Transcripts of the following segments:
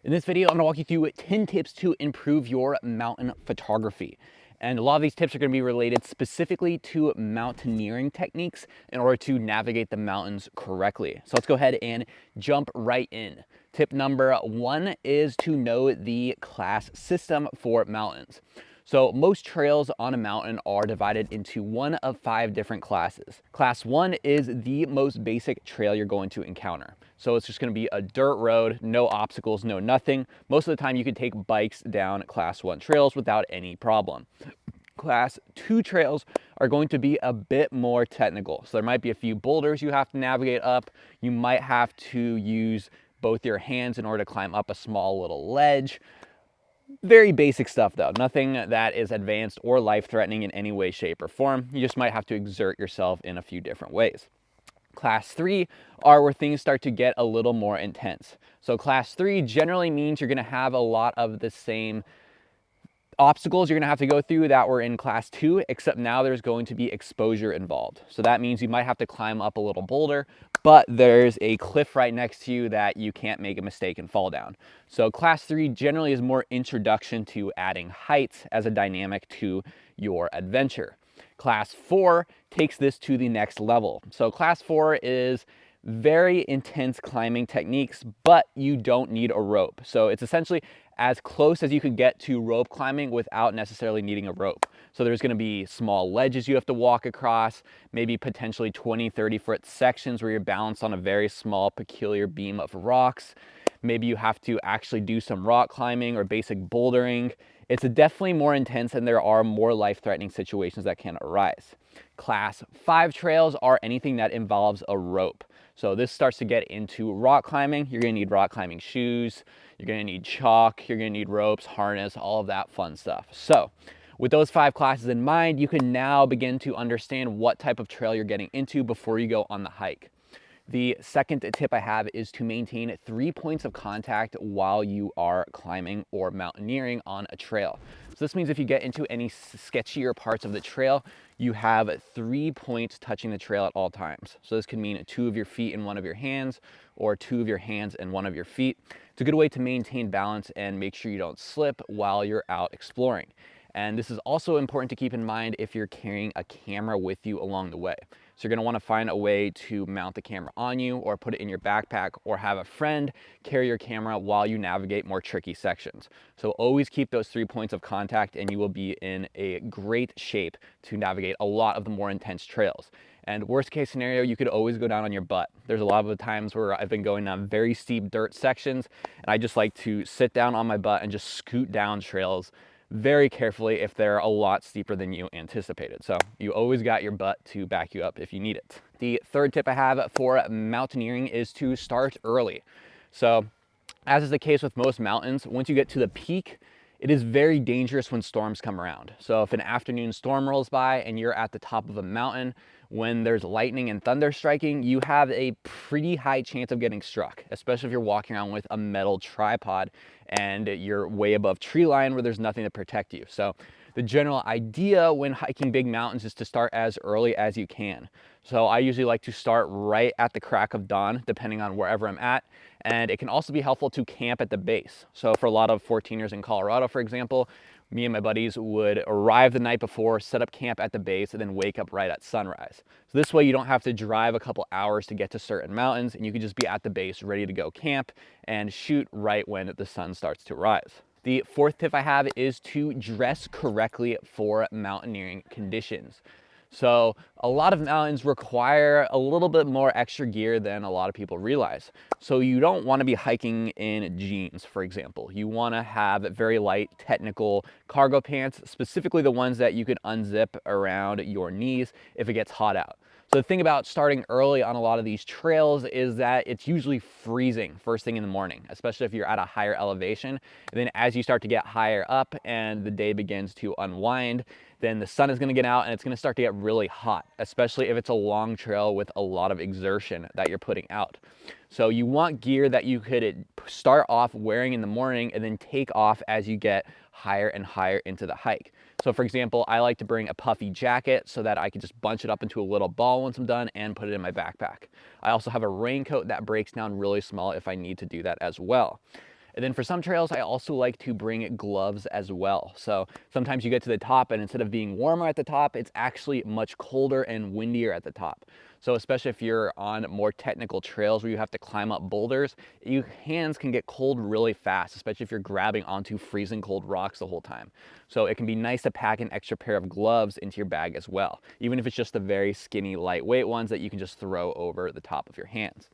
In this video, I'm gonna walk you through 10 tips to improve your mountain photography. And a lot of these tips are gonna be related specifically to mountaineering techniques in order to navigate the mountains correctly. So let's go ahead and jump right in. Tip number one is to know the class system for mountains. So most trails on a mountain are divided into one of 5 different classes. Class 1 is the most basic trail you're going to encounter. So it's just going to be a dirt road, no obstacles, no nothing. Most of the time you can take bikes down Class 1 trails without any problem. Class 2 trails are going to be a bit more technical. So there might be a few boulders you have to navigate up. You might have to use both your hands in order to climb up a small little ledge. Very basic stuff though, nothing that is advanced or life-threatening in any way, shape, or form. You just might have to exert yourself in a few different ways. Class 3 are where things start to get a little more intense. So class 3 generally means you're gonna have a lot of the same obstacles you're gonna have to go through that were in class 2, except now there's going to be exposure involved. So that means you might have to climb up a little boulder, but there's a cliff right next to you that you can't make a mistake and fall down. So class 3 generally is more introduction to adding height as a dynamic to your adventure. Class 4 takes this to the next level. So class 4 is very intense climbing techniques, but you don't need a rope. So it's essentially as close as you could get to rope climbing without necessarily needing a rope. So there's gonna be small ledges you have to walk across, maybe potentially 20, 30-foot sections where you're balanced on a very small, peculiar beam of rocks. Maybe you have to actually do some rock climbing or basic bouldering. It's definitely more intense and there are more life-threatening situations that can arise. Class 5 trails are anything that involves a rope. So this starts to get into rock climbing. You're gonna need rock climbing shoes, you're gonna need chalk, you're gonna need ropes, harness, all of that fun stuff. So with those 5 classes in mind, you can now begin to understand what type of trail you're getting into before you go on the hike. The second tip I have is to maintain 3 points of contact while you are climbing or mountaineering on a trail. So this means if you get into any sketchier parts of the trail, you have 3 points touching the trail at all times. So this could mean 2 of your feet in one of your hands or 2 of your hands in one of your feet. It's a good way to maintain balance and make sure you don't slip while you're out exploring. And this is also important to keep in mind if you're carrying a camera with you along the way. So you're gonna wanna find a way to mount the camera on you or put it in your backpack or have a friend carry your camera while you navigate more tricky sections. So always keep those 3 points of contact and you will be in a great shape to navigate a lot of the more intense trails. And worst case scenario, you could always go down on your butt. There's a lot of the times where I've been going down very steep dirt sections and I just like to sit down on my butt and just scoot down trails very carefully if they're a lot steeper than you anticipated. So you always got your butt to back you up if you need it. The third tip I have for mountaineering is to start early. So as is the case with most mountains, once you get to the peak, it is very dangerous when storms come around. So if an afternoon storm rolls by and you're at the top of a mountain, when there's lightning and thunder striking, you have a pretty high chance of getting struck, especially if you're walking around with a metal tripod and you're way above tree line where there's nothing to protect you. So the general idea when hiking big mountains is to start as early as you can. So I usually like to start right at the crack of dawn, depending on wherever I'm at. And it can also be helpful to camp at the base. So for a lot of 14ers in Colorado, for example, me and my buddies would arrive the night before, set up camp at the base, and then wake up right at sunrise. So this way you don't have to drive a couple hours to get to certain mountains, and you can just be at the base ready to go camp and shoot right when the sun starts to rise. The fourth tip I have is to dress correctly for mountaineering conditions. So a lot of mountains require a little bit more extra gear than a lot of people realize. So you don't want to be hiking in jeans, for example. You want to have very light technical cargo pants, specifically the ones that you could unzip around your knees if it gets hot out. So the thing about starting early on a lot of these trails is that it's usually freezing first thing in the morning, especially if you're at a higher elevation. And then as you start to get higher up and the day begins to unwind, then the sun is going to get out and it's going to start to get really hot, especially if it's a long trail with a lot of exertion that you're putting out. So you want gear that you could start off wearing in the morning and then take off as you get higher and higher into the hike. So for example, I like to bring a puffy jacket so that I can just bunch it up into a little ball once I'm done and put it in my backpack. I also have a raincoat that breaks down really small if I need to do that as well. And then for some trails, I also like to bring gloves as well. So sometimes you get to the top and instead of being warmer at the top, it's actually much colder and windier at the top. So especially if you're on more technical trails where you have to climb up boulders, your hands can get cold really fast, especially if you're grabbing onto freezing cold rocks the whole time. So it can be nice to pack an extra pair of gloves into your bag as well, even if it's just the very skinny, lightweight ones that you can just throw over the top of your hands.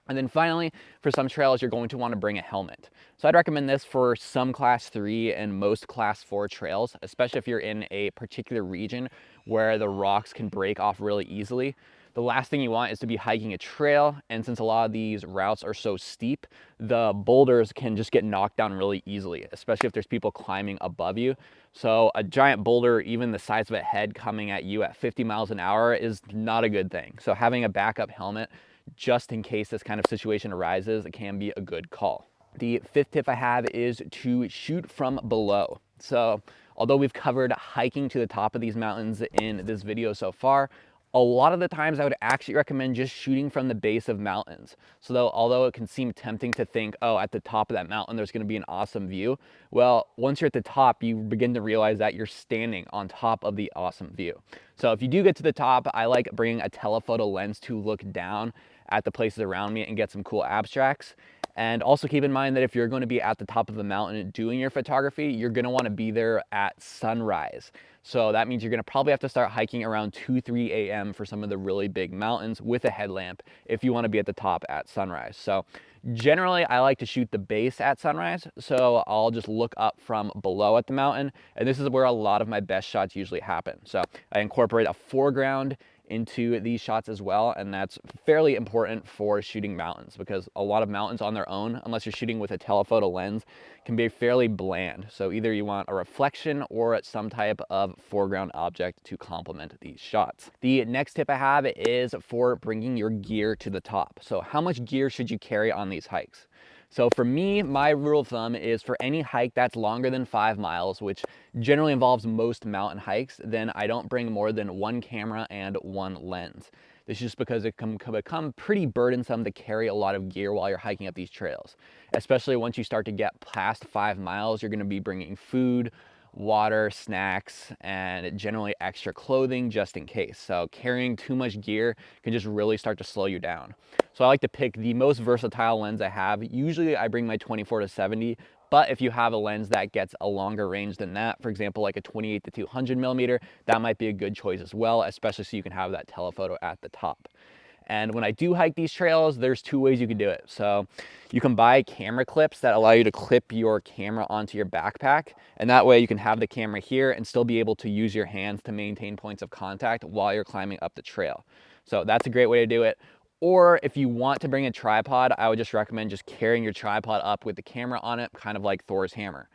And then finally, for some trails, you're going to want to bring a helmet. So I'd recommend this for some class 3 and most class 4 trails, especially if you're in a particular region where the rocks can break off really easily. The last thing you want is to be hiking a trail, and since a lot of these routes are so steep, the boulders can just get knocked down really easily, especially if there's people climbing above you. So a giant boulder, even the size of a head, coming at you at 50 miles an hour is not a good thing. So having a backup helmet just in case this kind of situation arises, it can be a good call. The fifth tip I have is to shoot from below. So although we've covered hiking to the top of these mountains in this video so far, a lot of the times I would actually recommend just shooting from the base of mountains. So although it can seem tempting to think, oh, at the top of that mountain, there's gonna be an awesome view. Well, once you're at the top, you begin to realize that you're standing on top of the awesome view. So if you do get to the top, I like bringing a telephoto lens to look down at the places around me and get some cool abstracts. And also keep in mind that if you're going to be at the top of a mountain doing your photography, you're going to want to be there at sunrise. So that means you're going to probably have to start hiking around 2-3 a.m. for some of the really big mountains with a headlamp if you want to be at the top at sunrise. So generally, I like to shoot the base at sunrise. So I'll just look up from below at the mountain. And this is where a lot of my best shots usually happen. So I incorporate a foreground into these shots as well, and that's fairly important for shooting mountains because a lot of mountains on their own, unless you're shooting with a telephoto lens, can be fairly bland. So either you want a reflection or some type of foreground object to complement these shots. The next tip I have is for bringing your gear to the top. So how much gear should you carry on these hikes? So for me, my rule of thumb is for any hike that's longer than 5 miles, which generally involves most mountain hikes, then I don't bring more than one camera and one lens. This is just because it can become pretty burdensome to carry a lot of gear while you're hiking up these trails. Especially once you start to get past 5 miles, you're gonna be bringing food, water, snacks, and generally extra clothing just in case. So carrying too much gear can just really start to slow you down. So I like to pick the most versatile lens I have. Usually I bring my 24-70, but if you have a lens that gets a longer range than that, for example, like a 28-200 millimeter, that might be a good choice as well, especially so you can have that telephoto at the top. And when I do hike these trails, there's 2 ways you can do it. So you can buy camera clips that allow you to clip your camera onto your backpack. And that way you can have the camera here and still be able to use your hands to maintain points of contact while you're climbing up the trail. So that's a great way to do it. Or if you want to bring a tripod, I would just recommend just carrying your tripod up with the camera on it, kind of like Thor's hammer.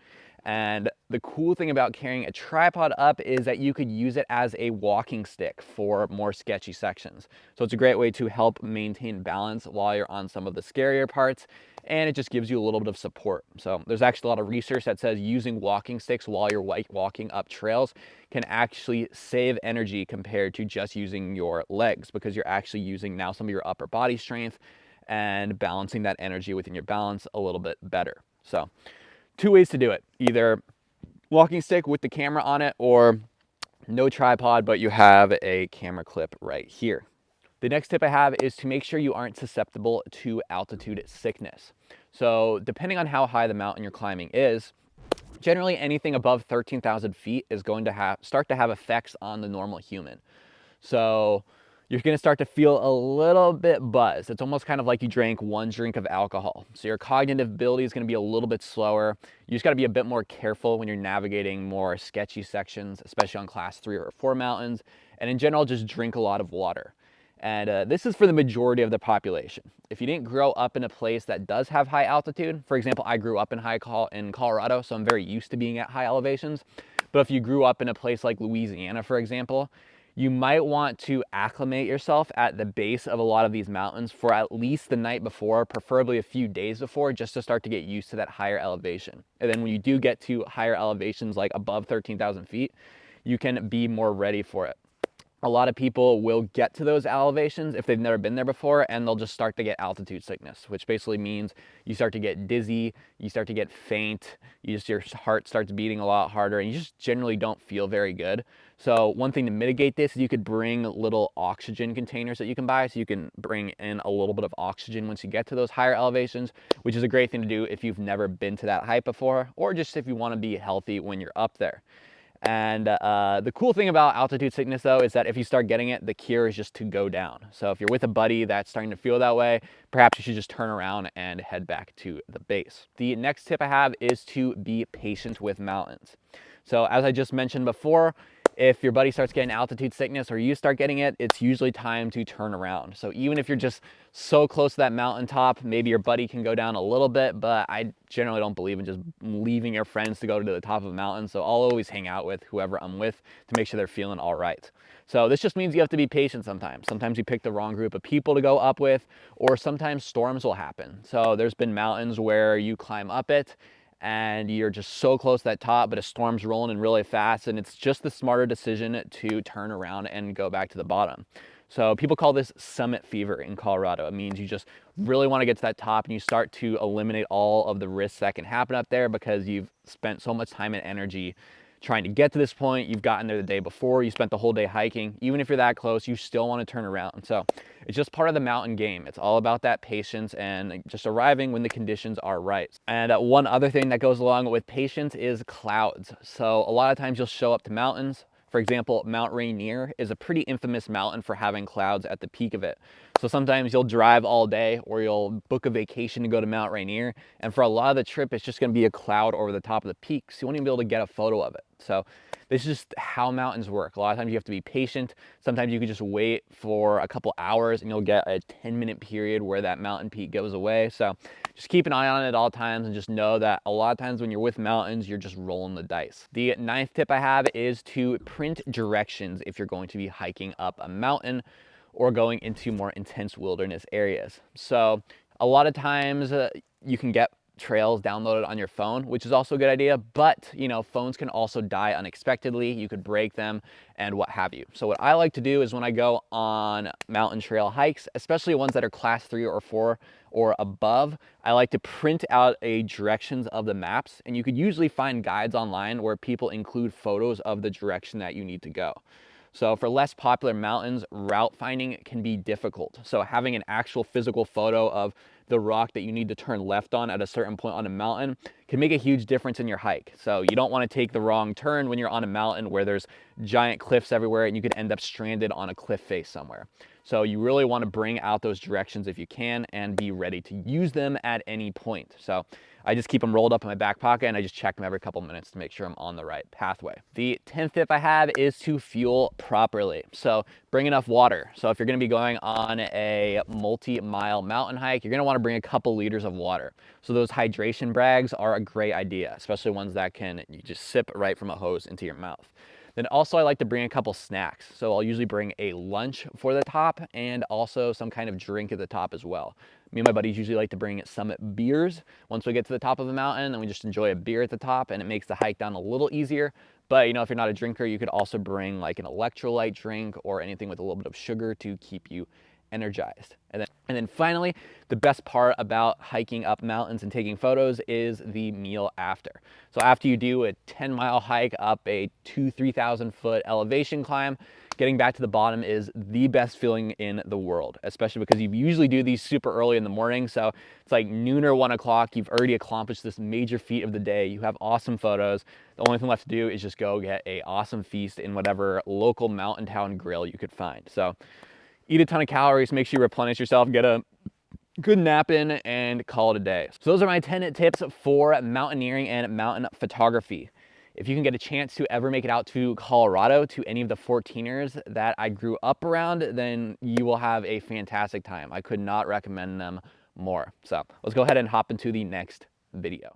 And the cool thing about carrying a tripod up is that you could use it as a walking stick for more sketchy sections. So it's a great way to help maintain balance while you're on some of the scarier parts, and it just gives you a little bit of support. So there's actually a lot of research that says using walking sticks while you're walking up trails can actually save energy compared to just using your legs, because you're actually using now some of your upper body strength and balancing that energy within your balance a little bit better. So 2 ways to do it: either walking stick with the camera on it, or no tripod, but you have a camera clip right here. The next tip I have is to make sure you aren't susceptible to altitude sickness. So depending on how high the mountain you're climbing is, generally anything above 13,000 feet is going to start to have effects on the normal human. So you're going to start to feel a little bit buzzed. It's almost kind of like you drank 1 drink of alcohol. So your cognitive ability is going to be a little bit slower. You just got to be a bit more careful when you're navigating more sketchy sections, especially on class 3 or 4 mountains. And in general, just drink a lot of water. And this is for the majority of the population. If you didn't grow up in a place that does have high altitude, for example, I grew up in Colorado, so I'm very used to being at high elevations. But if you grew up in a place like Louisiana, for example, you might want to acclimate yourself at the base of a lot of these mountains for at least the night before, preferably a few days before, just to start to get used to that higher elevation. And then when you do get to higher elevations, like above 13,000 feet, you can be more ready for it. a lot of people will get to those elevations if they've never been there before, and they'll just start to get altitude sickness, which basically means you start to get dizzy, you start to get faint, your heart starts beating a lot harder, and you just generally don't feel very good. So one thing to mitigate this is you could bring little oxygen containers that you can buy, so you can bring in a little bit of oxygen once you get to those higher elevations, which is a great thing to do if you've never been to that height before, or just if you want to be healthy when you're up there. And the cool thing about altitude sickness, though, is that if you start getting it, the cure is just to go down. So if you're with a buddy that's starting to feel that way, perhaps you should just turn around and head back to the base. The next tip I have is to be patient with mountains. So as I just mentioned before, if your buddy starts getting altitude sickness or you start getting it, it's usually time to turn around. So even if you're just so close to that mountaintop, maybe your buddy can go down a little bit, but I generally don't believe in just leaving your friends to go to the top of a mountain. So I'll always hang out with whoever I'm with to make sure they're feeling all right. So this just means you have to be patient sometimes. Sometimes you pick the wrong group of people to go up with, or sometimes storms will happen. So there's been mountains where you climb up it and you're just so close to that top, but a storm's rolling in really fast, and it's just the smarter decision to turn around and go back to the bottom. So people call this summit fever in Colorado. It means you just really want to get to that top and you start to eliminate all of the risks that can happen up there because you've spent so much time and energy trying to get to this point. You've gotten there the day before, you spent the whole day hiking. Even if you're that close, you still want to turn around. So it's just part of the mountain game. It's all about that patience and just arriving when the conditions are right. And one other thing that goes along with patience is clouds. So a lot of times you'll show up to mountains. For example, Mount Rainier is a pretty infamous mountain for having clouds at the peak of it. So sometimes you'll drive all day or you'll book a vacation to go to Mount Rainier, and for a lot of the trip, it's just gonna be a cloud over the top of the peak, so you won't even be able to get a photo of it. So this is just how mountains work. A lot of times you have to be patient. Sometimes you can just wait for a couple hours and you'll get a 10-minute period where that mountain peak goes away. So just keep an eye on it at all times and just know that a lot of times when you're with mountains, you're just rolling the dice. The ninth tip I have is to print directions if you're going to be hiking up a mountain or going into more intense wilderness areas. So a lot of times you can get trails downloaded on your phone, which is also a good idea, but you know, phones can also die unexpectedly. You could break them and what have you. So what I like to do is when I go on mountain trail hikes, especially ones that are class 3 or 4 or above, I like to print out directions of the maps, and you could usually find guides online where people include photos of the direction that you need to go. So for less popular mountains, route finding can be difficult. So having an actual physical photo of the rock that you need to turn left on at a certain point on a mountain can make a huge difference in your hike. So you don't want to take the wrong turn when you're on a mountain where there's giant cliffs everywhere and you could end up stranded on a cliff face somewhere. So you really want to bring out those directions if you can and be ready to use them at any point. So I just keep them rolled up in my back pocket and I just check them every couple minutes to make sure I'm on the right pathway. The 10th tip I have is to fuel properly. So bring enough water. So if you're going to be going on a multi-mile mountain hike, you're going to want to bring a couple liters of water. So those hydration bags are a great idea, especially ones that you just sip right from a hose into your mouth. Then also I like to bring a couple snacks. So I'll usually bring a lunch for the top and also some kind of drink at the top as well. Me and my buddies usually like to bring Summit beers once we get to the top of the mountain, and we just enjoy a beer at the top, and it makes the hike down a little easier. But you know, if you're not a drinker, you could also bring like an electrolyte drink or anything with a little bit of sugar to keep you energized. And then finally, the best part about hiking up mountains and taking photos is the meal after. So after you do a 10-mile hike up a 3,000 foot elevation climb, getting back to the bottom is the best feeling in the world, especially because you usually do these super early in the morning. So it's like noon or 1 o'clock, you've already accomplished this major feat of the day. You have awesome photos. The only thing left to do is just go get an awesome feast in whatever local mountain town grill you could find. So eat a ton of calories, make sure you replenish yourself, get a good nap in, and call it a day. So those are my 10 tips for mountaineering and mountain photography. If you can get a chance to ever make it out to Colorado, to any of the 14ers that I grew up around, then you will have a fantastic time. I could not recommend them more. So let's go ahead and hop into the next video.